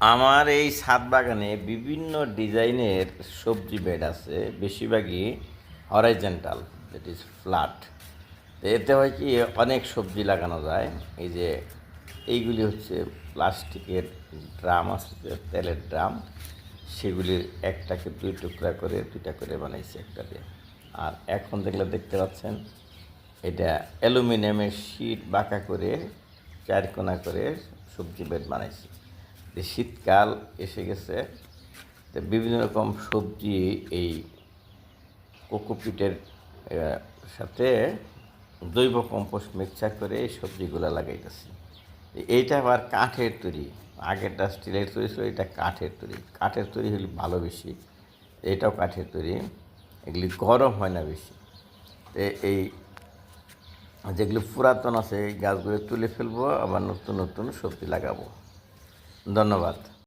আমার এই ছাদ বাগানে বিভিন্ন ডিজাইনের সবজি বেড আছে, বেশিরভাগই হরাইজেন্টাল, দ্যাট ইজ ফ্ল্যাট। তো এতে হয় কি, অনেক সবজি লাগানো যায়। এই যে এইগুলি হচ্ছে প্লাস্টিকের ড্রাম আছে, যে তেলের ড্রাম, সেগুলির একটাকে দুই টুকরা করে দুইটা করে বানাইছে একটা দিয়ে। আর এখন দেখতে পাচ্ছেন, এটা অ্যালুমিনিয়ামের শিট বাঁকা করে চারকোনা করে সবজি বেড বানাইছে। শীতকাল এসে গেছে, তো বিভিন্ন রকম সবজি এই কোকোপিটের সাথে জৈব কম্পোস্ট মিক্সচার করে এই সবজিগুলো লাগাইতেছি। এইটা আবার কাঠের তৈরি, আগেরটা স্টিলের তৈরি ছিল, এটা কাঠের তৈরি। কাঠের তৈরি হলে ভালো বেশি, এটাও কাঠের তৈরি, এগুলি গরম হয় না বেশি। তো এই যেগুলো পুরাতন আছে এই গাছগুলো তুলে ফেলবো, আবার নতুন নতুন সবজি লাগাবো। ধন্যবাদ।